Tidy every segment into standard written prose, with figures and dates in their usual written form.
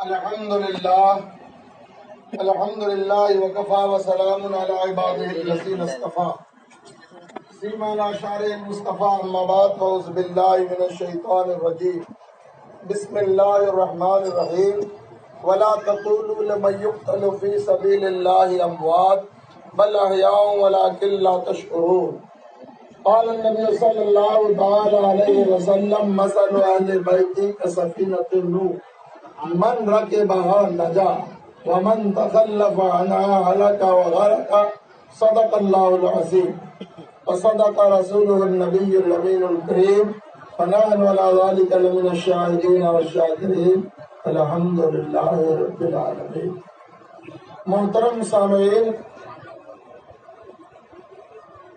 الحمد لله وكفى وسلام على عباده الذين اصطفى سيما الأشعار المصطفى أما بعد فأعوذ بالله من الشيطان الرجيم بسم الله الرحمن الرحيم ولا تقولوا لمن يقتل في سبيل الله أموات بل أحياء ولكن لا تشعرون قال النبي صلى الله تعالى عليه وسلم مثل أهل بيتي كسفينة نوح من ركبها نجا ومن تخلف عنها هلك وغرق صدق الله العظيم وصدق رسوله النبي الأمين الكريم ونحن على ذلك لمن الشاهدين والشاكرين الحمد لله رب العالمين۔ محترم سامعین،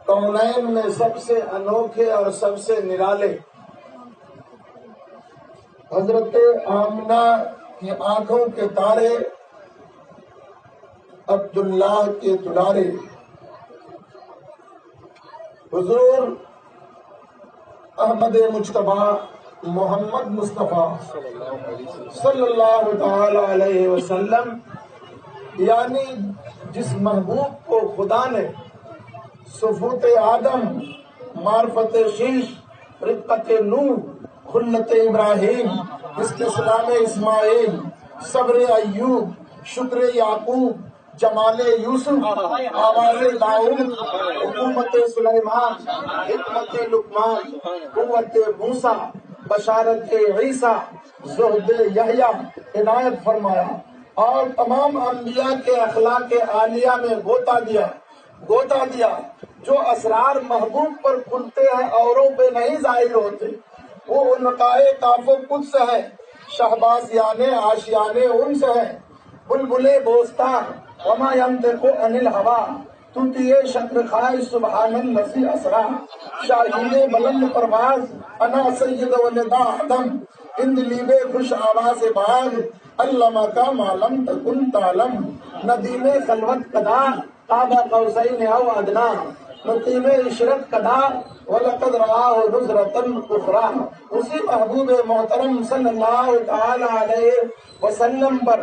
کونین میں سب سے انوکھے اور سب سے نرالے حضرت آمنہ کی آنکھوں کے تارے، عبداللہ کے دلارے حضور احمد مجتبیٰ محمد مصطفیٰ صلی اللہ تعالی علیہ وسلم، یعنی جس محبوب کو خدا نے صفوت آدم، معرفت شیش، رقت نوح، خلت ابراہیم، استسلام اسماعیل، صبر ایوب، شکر یعقوب، جمال یوسف، آواز داؤد، حکومت سلیمان، حکمت لقمان، قوت موسیٰ، بشارت عیسیٰ، زہد یحییٰ عنایت فرمایا، اور تمام انبیاء کے اخلاق عالیہ میں گوتا دیا جو اسرار محبوب پر کھلتے ہیں اوروں پہ نہیں ظاہر ہوتے، وہ انقائے کاف و قدس ہے، شہبازیانے آشیانے انس ہے، بلبلے بوستان وما ینطق عن الہویٰ، طوطئے شکر خائے سبحان الذی اسریٰ، شاہین بلند پرواز انا سید ولد آدم، اندلیب خوش آواز باغ علمک ما لم تکن تعلم، ندیم خلوت قدا قاب قوسین او ادنیٰ، مقیم عشرت قدا وَلَقَدْ رَآهُ نُزْرَةً أُخْرَىٰ۔ اسی محبوب محترم صلی اللہ تعالی علیہ وسلم پر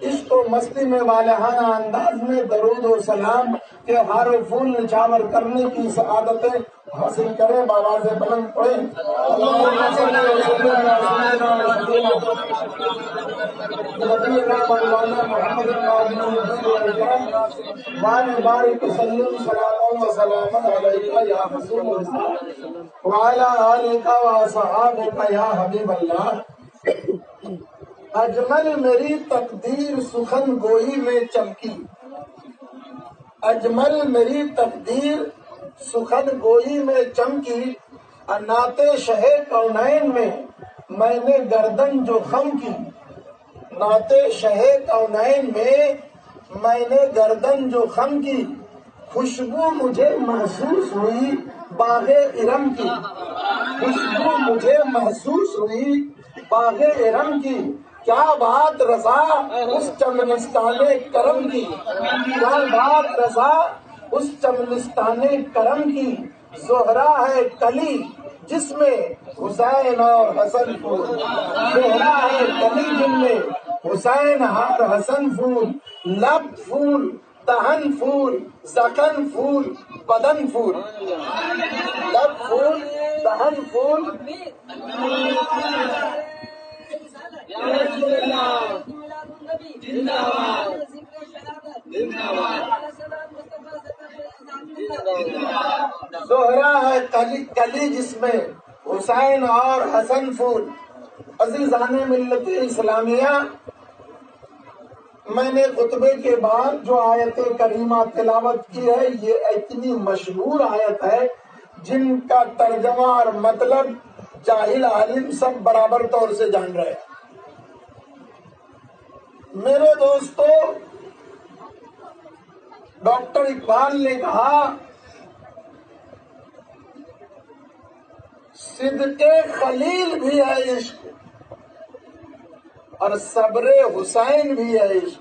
عشق و مستی میں والہانہ انداز میں درود و سلام کے ہار و پھول نچھاور کرنے کی سعادتیں حاصل کریں، بآواز بلند پڑھیں اللہم صلی اللہ علیہ نبینا مولانا محمد بارک وسلم صلاۃ و سلام علیک یا رسول اللہ وعلی آلک و اصحابک یا حبیب اللہ۔ اجمل میری تقدیر سخن گوئی میں چمکی، اجمل میری تقدیر سخن گوئی میں چمکی، نعت شہ کونین میں نے گردن جو خم کی، نعت شہ کونین میں نے گردن جو خم کی، خوشبو مجھے محسوس ہوئی باغ ارم کی، خوشبو مجھے محسوس ہوئی باغ ارم کی، کیا بات رضا اس چمنستان کرم کی، کیا بات رضا اس چمنستان کرم کی، زہرا ہے کلی جس میں حسین اور حسن پھول، زہرا ہے کلی جن میں حسین اور حسن پھول، لب پھول، دہن پھول، زخن پھول، بدن پھول، لب پھول، دہن پھول، زہرا ہے کلی جس میں حسین اور حسن پھول۔ عزیزان ملت اسلامیہ، میں نے خطبے کے بعد جو آیت کریمہ تلاوت کی ہے، یہ اتنی مشہور آیت ہے جن کا ترجمہ اور مطلب جاہل عالم سب برابر طور سے جان رہے ہیں۔ میرے دوستو، ڈاکٹر اقبال نے کہا صدق خلیل بھی ہے عشق اور صبر حسین بھی ہے عشق۔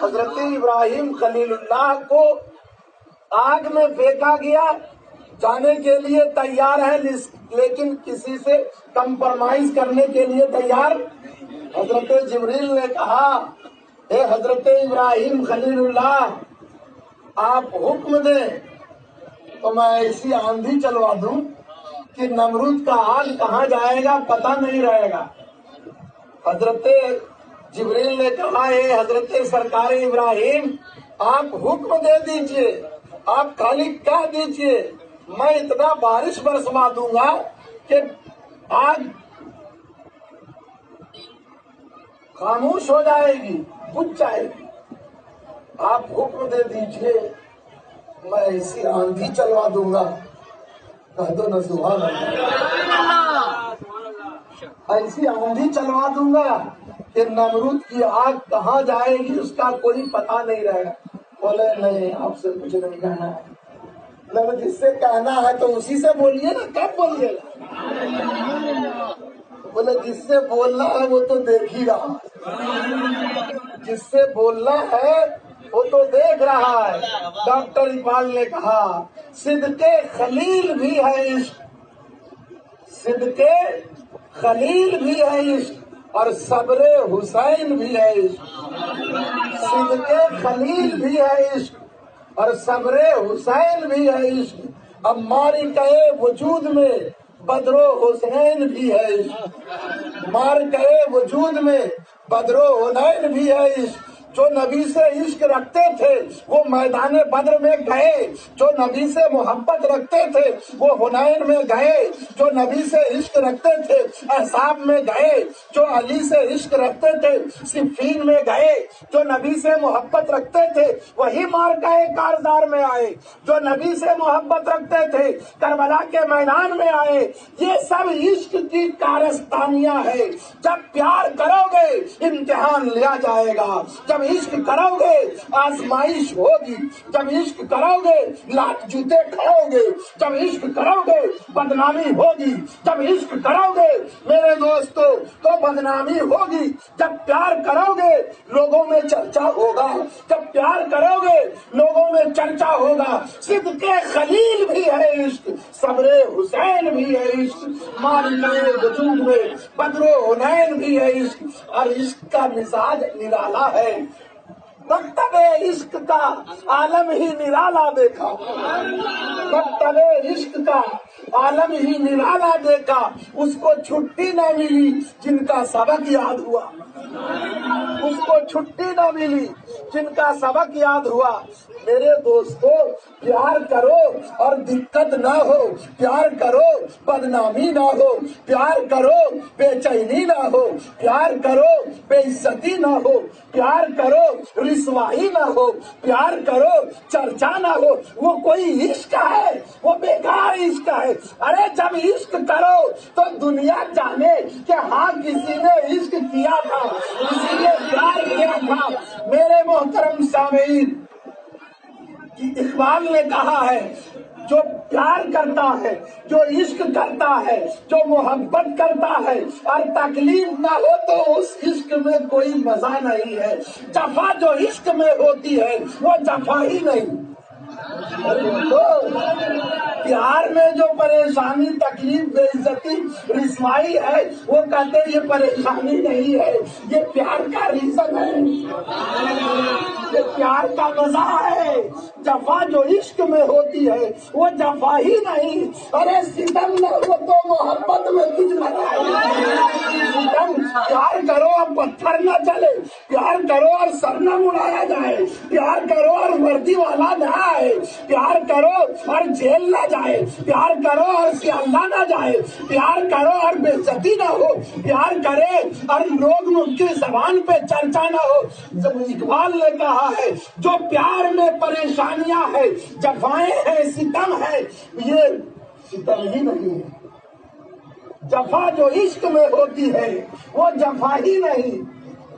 حضرت ابراہیم خلیل اللہ کو آگ میں پھینکا گیا، جانے کے لیے تیار ہے لیکن کسی سے کمپرمائز کرنے کے لیے تیار حضرت جبریل نے کہا اے حضرت ابراہیم خلیل اللہ، آپ حکم دیں تو میں ایسی آندھی چلوا دوں کہ نمرود کا آگ کہاں جائے گا پتہ نہیں رہے گا۔ حضرت جبریل نے کہا اے حضرت سرکار ابراہیم، آپ حکم دے دیجئے، آپ خالی کہہ دیجئے، میں اتنا بارش برسوا دوں گا کہ آگ خاموش ہو جائے گی، بجھ جائے گی۔ آپ حکم دے دیجئے، میں ایسی آندھی چلوا دوں گا، کہہ دو نا سبحان اللہ، ایسی آندھی چلوا دوں گا کہ نمرود کی آگ کہاں جائے گی اس کا کوئی پتہ نہیں رہے گا۔ بولے نہیں، آپ سے کچھ نہیں کہنا ہے۔ لگا جس سے کہنا ہے تو اسی سے بولیے نا، کب بولیے گا؟ بولے جس سے بولنا ہے وہ تو دیکھ ہی رہا ہے، جس سے بولنا ہے وہ تو دیکھ رہا ہے۔ ڈاکٹر اقبال نے کہا صدقے خلیل بھی ہے عشق، صدقے خلیل بھی ہے عشق اور صبر حسین بھی ہے عشق، صدقے خلیل بھی ہے عشق اور صبر حسین بھی ہے عشق، اب مارکے وجود میں بدر و حسین بھی ہے عشق، مارکے وجود میں بدر و حسین بھی ہے عشق۔ جو نبی سے عشق رکھتے تھے وہ میدان بدر میں گئے، جو نبی سے محبت رکھتے تھے وہ حنین میں گئے، جو نبی سے عشق رکھتے تھے احزاب میں گئے، جو علی سے عشق رکھتے تھے صفین میں گئے، جو نبی سے محبت رکھتے تھے وہی مارکہ کارزار میں آئے، جو نبی سے محبت رکھتے تھے کربلا کے میدان میں آئے۔ یہ سب عشق کی کارستانیاں ہے۔ جب پیار کرو گے امتحان لیا جائے گا، جب عشق کرو گے آزمائش ہوگی، جب عشق کرو گے لاکھ جوتے کھاؤ گے، جب عشق کرو گے بدنامی ہوگی، جب عشق کرو گے میرے دوستو تو بدنامی ہوگی۔ جب پیار کرو گے لوگوں میں چرچا ہوگا، جب پیار کرو گے لوگوں میں چرچا ہوگا۔ صدقے خلیل بھی ہے عشق، صبر حسین بھی ہے عشق، مارکے وجود میں بدر و حنین بھی ہے عشق، اور عشق کا مزاج نرالا ہے۔ مکتب عشق کا عالم ہی نرالا دیکھا، مکتب عشق کا عالم ہی نرالا دیکھا، اس کو چھٹی نہ ملی جن کا سبق یاد ہوا، اس کو چھٹی نہ ملی جن کا سبق یاد ہوا۔ میرے دوستو پیار کرو اور دقت نہ ہو، پیار کرو بدنامی نہ ہو، پیار کرو بے چینی نہ ہو، پیار کرو بے عزتی نہ ہو، پیار کرو رسوائی نہ ہو، پیار کرو چرچا نہ ہو۔ وہ کوئی عشق ہے، وہ بیکار عشق ہے۔ ارے جب عشق کرو تو دنیا جانے کہ ہاں کسی نے عشق کیا تھا، کسی نے پیار کیا تھا۔ میرے محترم سامعین، اقبال نے کہا ہے جو پیار کرتا ہے، جو عشق کرتا ہے، جو محبت کرتا ہے اور تکلیف نہ ہو تو اس عشق میں کوئی مزہ نہیں ہے۔ جفا جو عشق میں ہوتی ہے وہ جفا ہی نہیں۔ پیار میں جو پریشانی تکلیف بے عزتی رسوائی ہے وہ کہتے ہیں یہ پریشانی نہیں ہے، یہ پیار کا ریزن ہے، یہ پیار کا مزہ ہے۔ جفا جو عشق میں ہوتی ہے وہ جفا ہی نہیں۔ ارے ستم نہ ہو تو محبت میں کچھ مزہ ستم، پیار کرو اور پتھر نہ چلے، پیار کرو اور سر نہ مڑایا جائے، پیار کرو اور وردی والا نہ آئے، پیار کرو اور جیل نہ جائے، پیار کرو اور سیالدہ نہ جائے، پیار کرو اور بے عزتی نہ ہو، پیار کرے اور لوگ ان کی زبان پہ چرچا نہ ہو۔ جب اقبال نے کہا ہے جو پیار میں پریشانیاں ہے، جفائیں ہیں، ستم ہے، یہ ستم ہی نہیں ہے۔ جفا جو عشق میں ہوتی ہے وہ جفا ہی نہیں،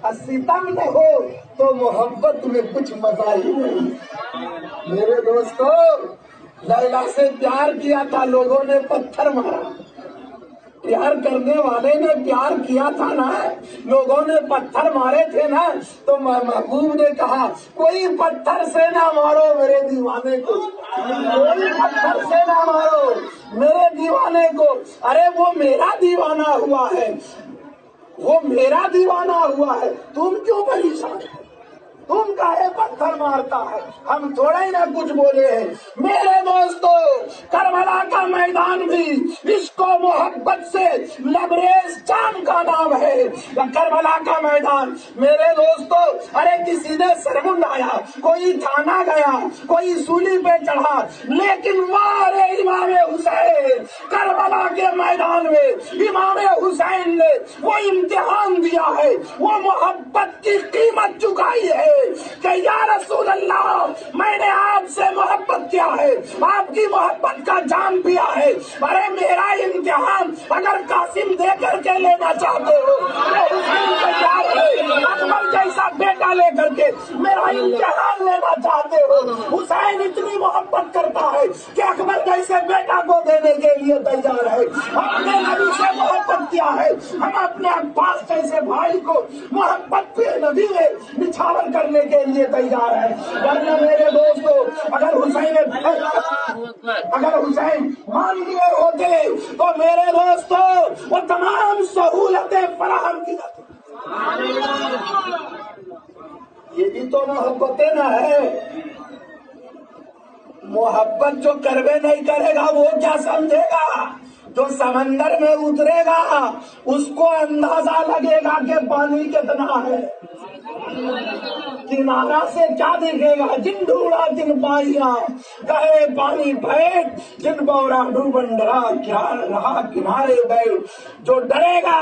اور ستم نہ ہو تو محبت میں کچھ مزہ ہی نہیں۔ میرے دوستو لیلا سے پیار کیا تھا، لوگوں نے پتھر مارا، پیار کرنے والے نے پیار کیا تھا نا، لوگوں نے پتھر مارے تھے نا، تو محبوب نے کہا کوئی پتھر سے نہ مارو میرے دیوانے کو، کوئی پتھر سے نہ مارو میرے دیوانے کو، ارے وہ میرا دیوانہ ہوا ہے، وہ میرا دیوانہ ہوا ہے، تم کیوں پریشان ہے؟ تم کاہے پتھر مارتا ہے؟ ہم تھوڑے ہی نہ کچھ بولے ہیں میرے دوستو۔ کربلا کا میدان بھی عشق و محبت سے لبریز جام کا نام ہے۔ کربلا کا میدان میرے دوستو، ارے کسی نے سر منڈایا، کوئی تھانہ گیا، کوئی سولی پہ چڑھا، لیکن مارے امام حسین کربلا کے میدان میں امام حسین نے وہ امتحان دیا ہے، وہ محبت کی قیمت چکائی ہے کہ یا رسول اللہ میں نے آپ سے محبت کیا ہے، آپ کی محبت کا جام پیا ہے۔ ارے میرا امتحان اگر قاسم دے کر کے لینا چاہتے ہو تو حسین تیار ہے، اکبر جیسا بیٹا لے کر کے میرا امتحان لینا چاہتے ہو، حسین اتنی محبت کرتا ہے کہ اکبر جیسے بیٹا کو دینے کے لیے تیار ہے۔ اپنے نبی سے محبت کیا ہے، ہم اپنے عباس جیسے بھائی کو محبت پہ نبی میں نچھاور کرنے کے لیے تیار ہے۔ ورنہ میرے دوستو اگر حسین مان لیے ہوتے تو میرے دوستو وہ تمام سہولتیں فراہم کی جاتی۔ یہ بھی تو محبتیں نہ ہے۔ محبت جو کروے نہیں کرے گا وہ کیا سمجھے گا؟ جو سمندر میں اترے گا اس کو اندازہ لگے گا کہ پانی کتنا ہے، کنارہ سے کیا دیکھے گا؟ جن ڈھونڈا جن پائیاں کہے پانی بیٹھ، جن بورا ڈوبن ڈرا کیا رہا کنارے بیٹھ۔ جو ڈرے گا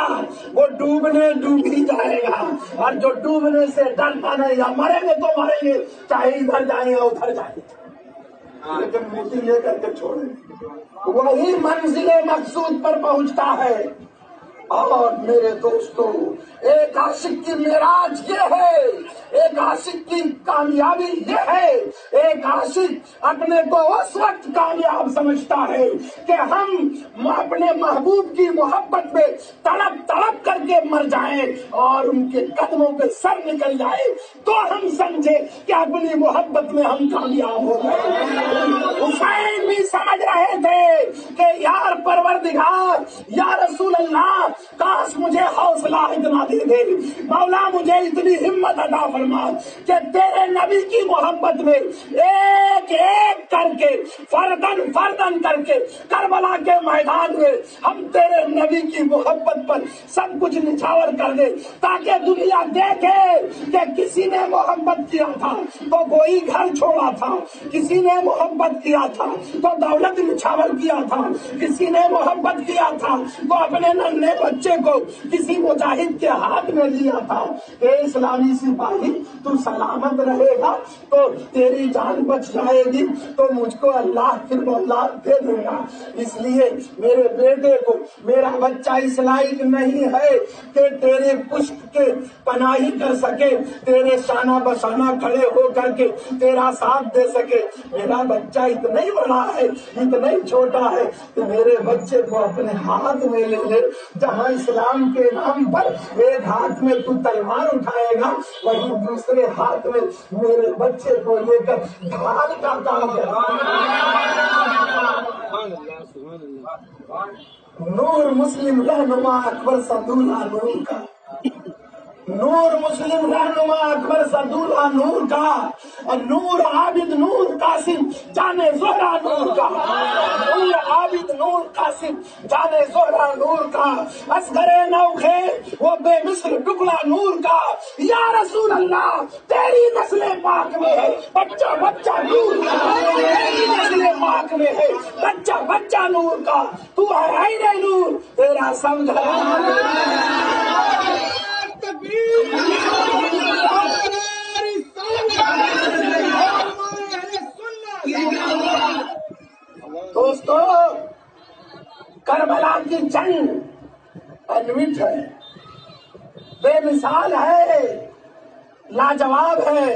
وہ ڈوبنے ڈوب ہی جائے گا، اور جو ڈوبنے سے ڈرتا نہیں، یا مریں گے تو مریں گے، چاہے ادھر جائیں یا ادھر جائیں، لیکن موتی لے کر کے چھوڑیں، وہی منزل مقصود پر پہنچتا ہے۔ اور میرے دوستو ایک عاشق کی معراج یہ ہے، ایک عاشق کی کامیابی یہ ہے، ایک عاشق اپنے کو اس وقت کامیاب سمجھتا ہے کہ ہم اپنے محبوب کی محبت میں تڑپ تڑپ کر کے مر جائیں اور ان کے قدموں پہ سر نکل جائے تو ہم سمجھے کہ اپنی محبت میں ہم کامیاب ہو گئے۔ حسین بھی سمجھ رہے تھے کہ یار پروردگار، یا رسول اللہ کاش مجھے حوصلہ اتنا دے دے، مولا مجھے اتنی ہمت عطا فرما کہ تیرے نبی کی محبت میں ایک ایک کر کے فردن فردن کر کے کربلا کے میدان میں ہم تیرے نبی کی محبت پر سب کچھ نچھاور کر دے، تاکہ دنیا دیکھے کہ کسی نے محبت کیا تھا تو کوئی گھر چھوڑا تھا، کسی نے محبت کیا تھا تو دولت نچھاور کیا تھا، کسی نے محبت کیا تھا تو اپنے ننھے بچے کو کسی مجاہد کے ہاتھ میں لیا تھا۔ اے اسلامی سپاہی تو سلامت رہے گا تو تیری جان بچ جائے گی تو مجھ کو اللہ پھر اولاد دے دے گا۔ اس لیے میرے بیٹے کو، میرا بچہ اس لائق نہیں ہے کہ تیرے پشت کے پناہی کر سکے، تیرے شانہ بشانہ کھڑے ہو کر کے تیرا ساتھ دے سکے۔ میرا بچہ اتنا ہی بڑا ہے، اتنا ہی چھوٹا ہے کہ میرے بچے کو اپنے ہاتھ میں لے لے، جہاں اسلام کے نام پر ایک ہاتھ میں تو تلوار اٹھائے گا وہیں دوسرے ہاتھ میں میرے بچے کو لے کر ڈھال کا کام کرے۔ نور مسلم رہنما اکبر سدولہ نور کا، نور مسلم رہنما اکبر سدولہ نور کا، اور نور عابد نور قاسم جانے زہرا نور کا، نور عابد نور قاسم جانے زہرا نور کا، اصغر نوخیل وہ بے مثل ٹکڑا نور کا۔ یا رسول اللہ تیری نسل پاک میں ہے بچہ بچہ نور کا، تیری نسل پاک میں ہے بچہ بچہ نور کا، تو ہے عین نور تیرا سمجھا۔ دوستو کربلا کی جنگ انوٹ ہے، بے مثال ہے، لاجواب ہے۔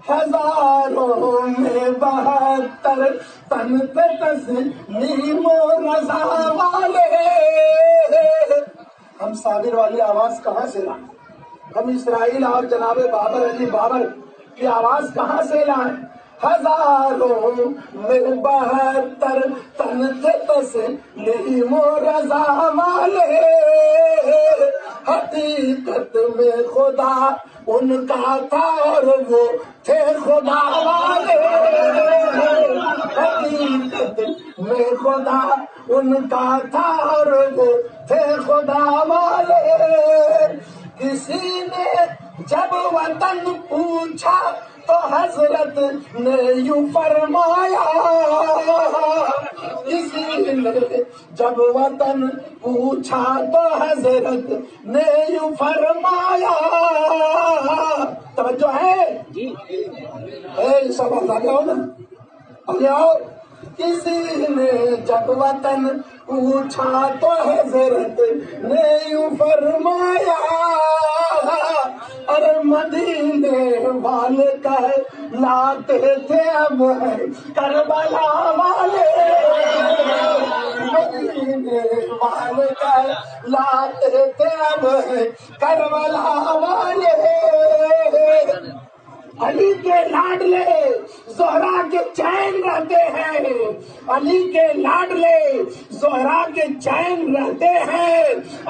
ہزاروں میں 72 تن پہ تسلیم و رضا والے۔ ہم صابر والی آواز کہاں سے لائیں؟ ہم اسرائیل اور جناب بابر علی بابر کی آواز کہاں سے لائیں؟ ہزاروں میں 72 تن پہ تسلیم و رضا والے، حقیقت میں خدا ان کا تھا اور وہ تھے خدا والے، حقیقت میں خدا ان کا تھا اور وہ تھے خدا والے۔ کسی نے جب وطن پوچھا تو حضرت نے یوں فرمایا، کسی نے جب وطن پوچھا تو حضرت نے یوں فرمایا، توجہ ہے؟ اے سب آگے آؤ نا، آگے آؤ۔ کسی نے جب وطن پوچھا تو حضرت نے یوں فرمایا، اور مدینے والے کہلاتے تھے اب ہے کربلا والے، مدینے والے کہلاتے تھے اب ہے کربلا والے۔ علی کے لاڈلے زہرا کے چین رہتے ہیں، علی کے لاڈلے زہرا کے چین رہتے ہیں،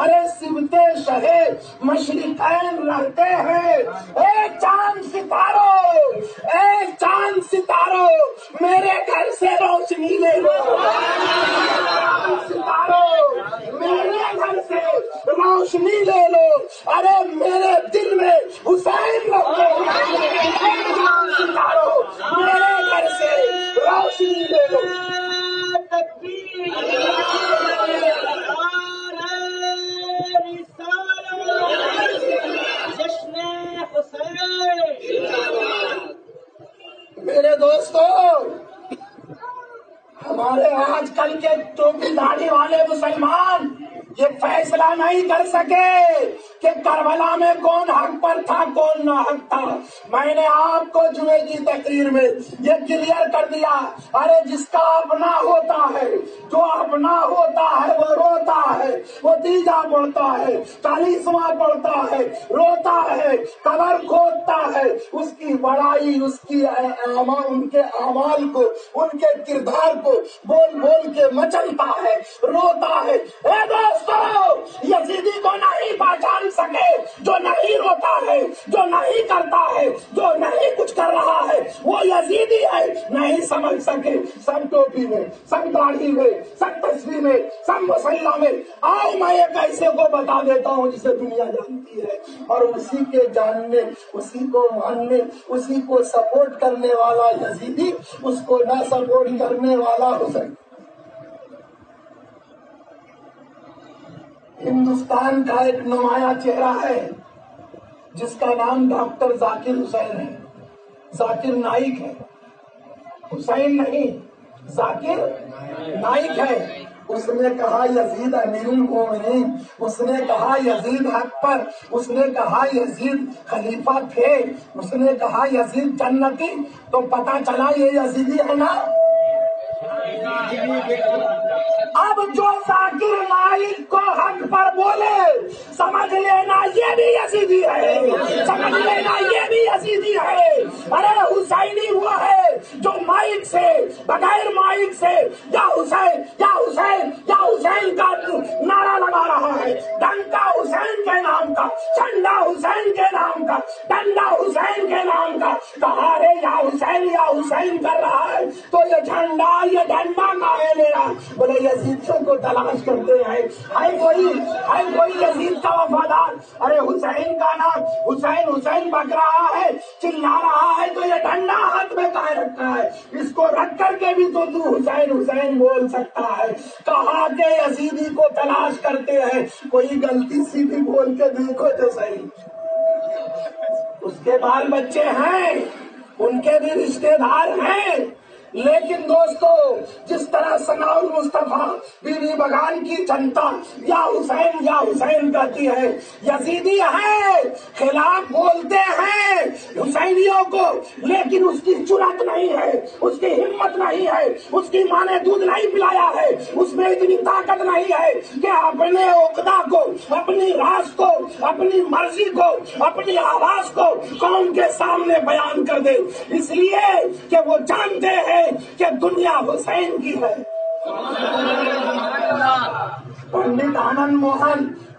ارے سبتے شہے مشرقین رہتے ہیں۔ اے چاند ستاروں، اے چاند ستاروں، میرے گھر سے روشنی لے لو، چاند ستاروں میرے گھر سے روشنی لے لو، ارے میرے دل میں حسین رہتے ہیں، ستاروں میرے گھر سے روشنی لے لو۔ میرے دوستو، ہمارے آج کل کے ٹوپی داڑھی والے مسلمان یہ فیصلہ نہیں کر سکے کہ کربلا میں کون حق پر تھا کون نہ حق تھا۔ میں نے آپ کو جمعے کی تقریر میں یہ کلیئر کر دیا، ارے جس کا اپنا ہوتا ہے، جو اپنا ہوتا ہے وہ روتا ہے، وہ تیجا پڑھتا ہے، چالیسواں پڑھتا ہے، روتا ہے، قبر کھودتا ہے، اس کی بڑائی، اس کی ان کے اعمال کو، ان کے کردار کو بول بول کے مچلتا ہے، روتا ہے۔ اے دوستو، یزیدی کو نہیں پہچان سکے جو نہیں روتا ہے، جو نہیں کرتا ہے، جو نہیں کچھ کر رہا ہے، وہ یزیدی ہے، نہیں سمجھ سکے۔ سب ٹوپی میں، سب داڑھی میں، سب تصویر میں، سب مسلح میں۔ آؤ میں ایک ایسے کو بتا دیتا ہوں جسے دنیا جانتی ہے، اور اسی کے جاننے، اسی کو ماننے، اسی کو سپورٹ کرنے والا یزیدی، اس کو نہ سپورٹ کرنے والا حسین۔ ہندوستان کا ایک نمایاں چہرہ ہے جس کا نام ڈاکٹر ذاکر حسین ہے، ذاکر نائک ہے، حسین نہیں، ذاکر نائک ہے۔ اس نے کہا یزید امیر المومنین، اس نے کہا یزید حق پر، اس نے کہا یزید خلیفہ تھے، اس نے کہا یزید جنتی، تو پتا چلا یہ یزیدی ہے نا۔ اب جو ذاکر نائک کو حق پر بولے سمجھ لینا یہ بھی یزیدی ہے، سمجھ لینا یہ بھی یزیدی ہے۔ ارے حسینی وہ ہے جو مائک سے، بغیر مائک سے یا حسین یا حسین یا حسین کا نعرہ لگا رہا ہے، ڈنکا حسین کے نام کا، جھنڈا حسین کے نام کا، ڈنڈا حسین کے نام کا، کہا رے یا حسین کر رہا ہے تو یہ جھنڈا یہ ڈنڈا کا ہے میرا۔ بولے یزیدیوں کو تلاش کرتے ہیں، ہے کوئی یزید کا وفادار؟ ارے حسین کا نام حسین حسین بک رہا ہے، چلا رہا ہے، تو یہ ڈنڈا ہاتھ میں کہاں رکھا ہے؟ اس کو رکھ کر کے بھی تو حسین حسین بول سکتا ہے۔ کہا کہ یزیدی کو تلاش کرتے ہیں، کوئی غلطی سی بھی بول کے دیکھو تو صحیح۔ اس کے بال بچے ہیں، ان کے بھی رشتے دار ہیں، لیکن دوستو جس طرح ثناء المصطفیٰ بی بی بغان کی جنتا یا حسین کہتی ہے، یزیدی ہے، خلاف بولتے ہیں حسینیوں کو، لیکن اس کی جرأت نہیں ہے، اس کی ہمت نہیں ہے، اس کی ماں نے دودھ نہیں پلایا ہے، اس میں اتنی طاقت نہیں ہے کہ اپنے عقدہ کو، اپنی راز کو، اپنی مرضی کو، اپنی آواز کو قوم کے سامنے بیان کر دے، اس لیے کہ وہ جانتے ہیں کہ دنیا حسین کی ہے۔ پنڈت آنند موہن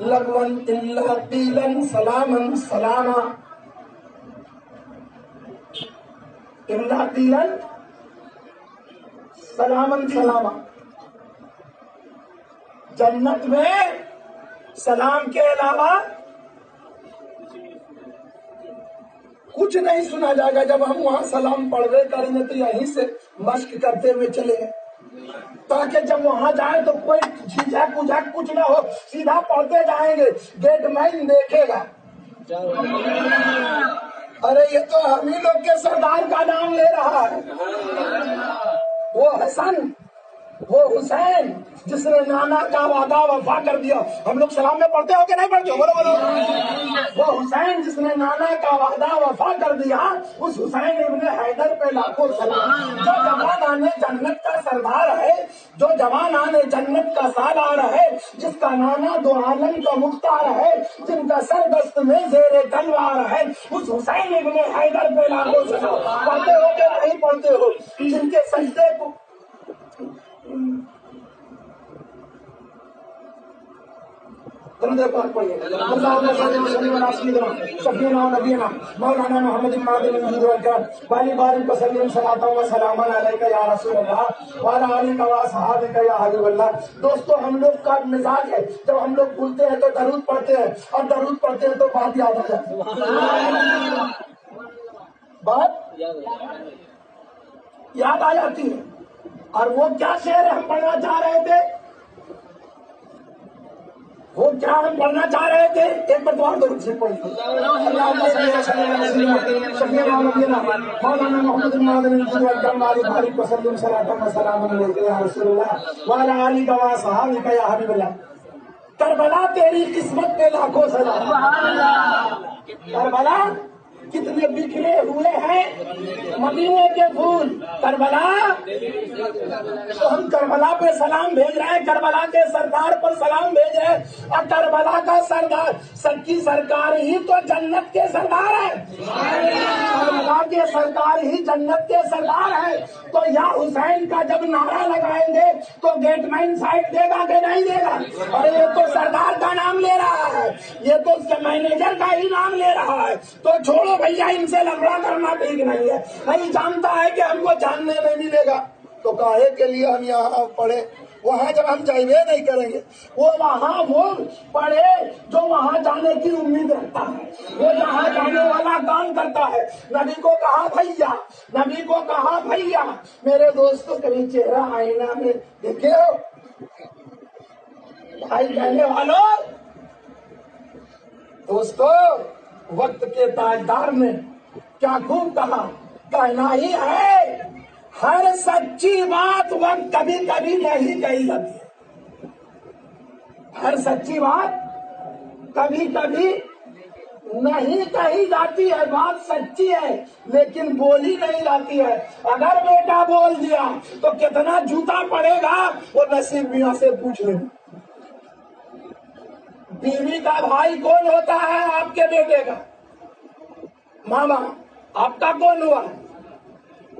لغون الا قیلا سلاما سلاما، الا قیلا سلاما سلاما۔ جنت میں سلام کے علاوہ کچھ نہیں سنا جائے گا۔ جب ہم وہاں سلام پڑھوے کریں گے تو یہیں سے مشق کرتے ہوئے چلے گئے، تاکہ جب وہاں جائیں تو کوئی جھجک وجھک کچھ نہ ہو، سیدھا پڑھتے جائیں گے، گیٹ مین دیکھے گا ارے یہ تو ہم ہی لوگ کے سردار کا نام لے رہا ہے، وہ حسن وہ حسین جس نے نانا کا وعدہ وفا کر دیا۔ ہم لوگ سلام میں پڑھتے ہو کہ نہیں پڑھتے ہو؟ بولو بولو۔ وہ حسین جس نے نانا کا وعدہ وفا کر دیا، اس حسین ابن حیدر پہ لاکھوں سلام۔ جو جوان آنے جنت کا سردار ہے، جو جوان آنے جنت کا سالار ہے، جس کا نانا دو عالم کا مختار ہے، جن کا سر دست میں زیر تلوار ہے، اس حسین ابن حیدر پہ لاکھوں سلام۔ پڑھتے ہو کہ نہیں پڑھتے ہو؟ جن کے سجدے کو شفیعنا نبینا مولانا محمد بالی بارک وسلم صلاۃ و سلام علیک یا رسول اللہ وعلی آلک و اصحابک یا حبیب اللہ۔ دوستو ہم لوگ کا مزاج ہے، جب ہم لوگ بولتے ہیں تو درود پڑھتے ہیں، اور درود پڑھتے ہیں تو بات یاد آ جاتی ہے، بات یاد آ جاتی ہے۔ اور وہ کیا شعر ہم پڑھنا چاہ رہے تھے، وہ کیا ہم پڑھنا چاہ رہے تھے؟ ایک بار درود سے پڑھیے، اللہم صلی علی سیدنا شفیعنا نبینا مولانا محمد بالی بارک وسلم صلاۃ و سلام علیک یا رسول اللہ وعلی آلک و اصحابک یا حبیب اللہ۔ کربلا تیری قسمت پہ لاکھوں سلام۔ کربلا کتنے بکھرے ہوئے ہیں مدینے کے پھول، کربلا تو ہم کربلا پہ سلام بھیج رہے ہیں، کربلا کے سردار پر سلام بھیج رہے ہیں، اور کربلا کا سردار سچی سرکار ہی تو جنت کے سردار ہے، کربلا کے سردار ہی جنت کے سردار ہے۔ تو یا حسین کا جب نعرہ لگائیں گے تو گیٹ مین سائڈ دے گا کہ نہیں دے گا؟ اور یہ تو سردار کا نام لے رہا ہے، یہ تو اس کے مینیجر کا ہی نام لے رہا ہے، تو چھوڑو بھیا، ان سے لفڑا کرنا ٹھیک نہیں ہے۔ نہیں جانتا ہے کہ ہم کو جاننے میں ملے گا تو کاہے کے لیے ہم یہاں پڑھے؟ وہاں جب ہم جائیے نہیں کریں گے، وہ وہاں وہ پڑھے جو وہاں جانے کی امید رکھتا ہے، وہ جہاں جانے والا کام کرتا ہے۔ نبی کو کہا بھیا، نبی کو کہا بھیا، میرے دوستوں کبھی چہرہ آئینہ میں دیکھے ہو؟ بھائی کہنے والوں، دوستو وقت کے تاجدار نے کیا خوب کہا، کہنا ہی ہے ہر سچی بات وقت کبھی کبھی نہیں کہی جاتی ہے، ہر سچی بات کبھی کبھی نہیں کہی جاتی ہے۔ بات سچی ہے لیکن بولی نہیں جاتی ہے۔ اگر بیٹا بول دیا تو کتنا جوتا پڑے گا وہ نصیب میاں سے پوچھ لیں۔ بیوی کا بھائی کون ہوتا ہے؟ آپ کے بیٹے کا ماما۔ آپ کا کون ہوا؟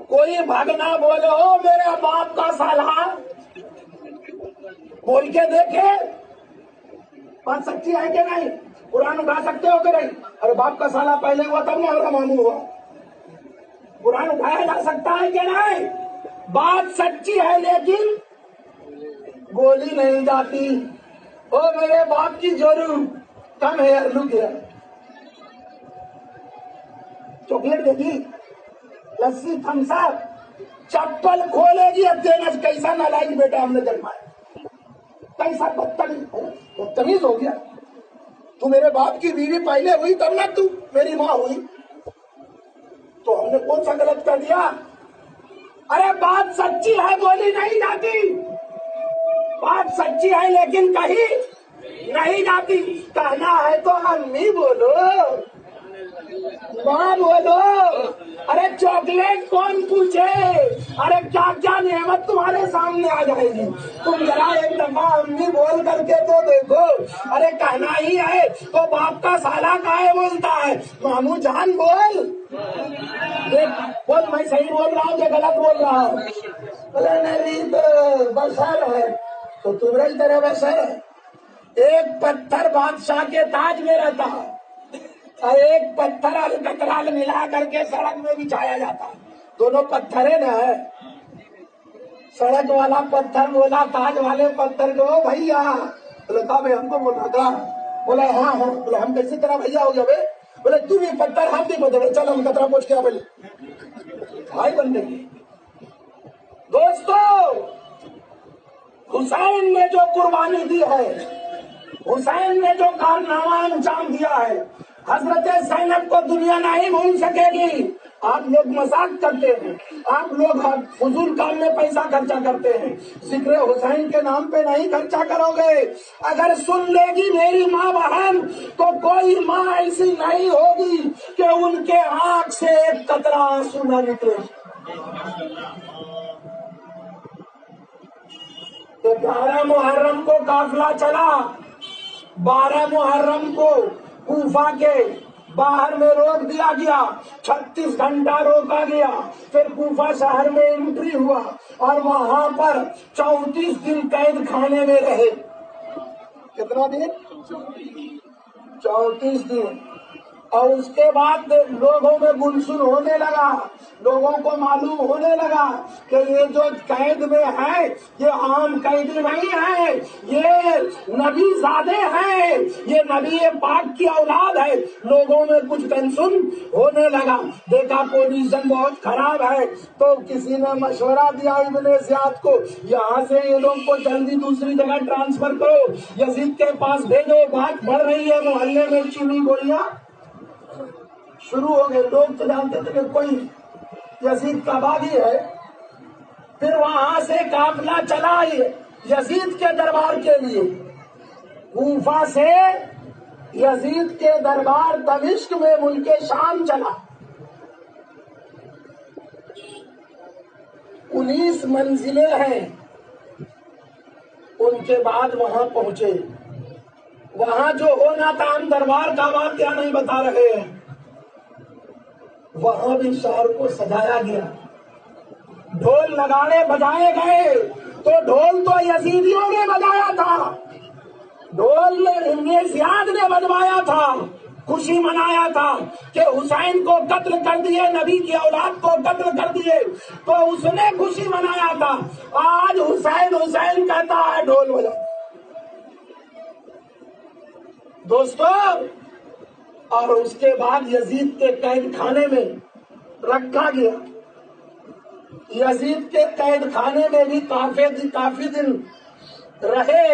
کوئی بھگنا بولے ہو میرے باپ کا سالہ، بول کے دیکھے بات سچی ہے کہ نہیں؟ قرآن اٹھا سکتے ہو کہ نہیں؟ ارے باپ کا سالہ پہلے ہوا تب نہ ماموں ہوا، قرآن اٹھایا جا سکتا ہے کہ نہیں؟ بات سچی ہے لیکن گولی نہیں جاتی۔ او میرے باپ کی ضرور کم ہے، رک گیا، چاکلیٹ دے گی، لسی تھمس اپ، چپل کھولے گی، اب دینا کیسا نالائق بیٹا ہم نے جنمایا، کیسا بدتمیز ہو گیا۔ تو میرے باپ کی بیوی پہلے ہوئی تب نہ تو میری ماں ہوئی، تو ہم نے کون سا غلط کر دیا؟ ارے بات سچی ہے بولی نہیں جاتی، بات سچی ہے لیکن کہیں نہیں جاتی۔ کہنا ہے تو امی بولو، ماں بولو، ارے چاکلیٹ کون پوچھے، ارے کیا کیا نعمت تمہارے سامنے آ جائے گی، تم ذرا ایک دفعہ امی بول کر کے تو دیکھو۔ ارے کہنا ہی ہے تو باپ کا سالہ کاہے بولتا ہے؟ ماموں جان بول، بول میں صحیح بول رہا ہوں کہ غلط بول رہا ہوں؟ بولے نہیں تو بشر ہے تو تمہاری طرح بشر ہے، ایک پتھر بادشاہ کے تاج میں رہتا ہے اور ایک پتھر الکترال ملا کر کے سڑک میں بچھایا جاتا ہے. دونوں پتھر ہے نا. سڑک والا پتھر بولا تاج والے پتھر کو بھیا. بولے کہا بھائی ہم کو بول رہا تھا. بولا ہاں ہاں. بولے ہم کیسی طرح بھیا ہو گیا بھائی. بولے تو بھی پتھر ہم بھی پتھر. چل ہم کترا پوچھ کے بولے بھائی بننے کی. دوستو حسین نے جو قربانی دی ہے, حسین نے جو کارنامہ انجام دیا ہے, حضرت زینب کو دنیا نہیں بھول سکے گی. آپ لوگ مذاق کرتے ہیں, آپ لوگ فضول کام میں پیسہ خرچہ کرتے ہیں, ذکر حسین کے نام پہ نہیں خرچہ کرو گے. اگر سن لے گی میری ماں بہن تو کوئی ماں ایسی نہیں ہوگی کہ ان کے آنکھ سے ایک قطرہ آنسو نہ نکلے. تو 11 محرم کو قافلہ چلا. 12 محرم کو کوفہ کے باہر میں روک دیا گیا. 36 گھنٹہ روکا گیا. پھر کوفہ شہر میں انٹری ہوا اور وہاں پر 34 دن قید خانے میں رہے. کتنا دن؟ 34 دن. اور اس کے بعد لوگوں میں گنسن ہونے لگا. لوگوں کو معلوم ہونے لگا کہ یہ جو قید میں ہے یہ عام قیدی نہیں ہے, یہ نبی زادے ہیں, یہ نبی پاک کی اولاد ہے. لوگوں میں کچھ ٹینشن ہونے لگا. دیکھا پوزیشن بہت خراب ہے تو کسی نے مشورہ دیا ابن زیاد کو, یہاں سے یہ لوگ کو جلدی دوسری جگہ ٹرانسفر کرو, یزید کے پاس بھیجو. بات بڑھ رہی ہے, محلے میں چینی گولیاں شروع ہو گئے. لوگ تو جانتے تھے کہ کوئی یزید کا باغی ہے. پھر وہاں سے قافلہ چلا یزید کے دربار کے لیے. کوفہ سے یزید کے دربار دمشق میں ملک شام چلا. 19 منزلیں ہیں. ان کے بعد وہاں پہنچے. وہاں جو ہونا تھا, ہم دربار کا واقعہ نہیں بتا رہے ہیں, وہاں بھی شہر کو سجایا گیا. ڈھول نگاڑے بجائے گئے تو ڈھول تو یزیدیوں نے بجایا تھا, ڈھول ابن زیاد نے بجوایا تھا. خوشی منایا تھا کہ حسین کو قتل کر دیے, نبی کی اولاد کو قتل کر دیے, تو اس نے خوشی منایا تھا. آج حسین حسین کہتا ہے ڈھول بجا. دوستو, اور اس کے بعد یزید کے قید خانے میں رکھا گیا. یزید کے قید خانے میں بھی کافی دن رہے.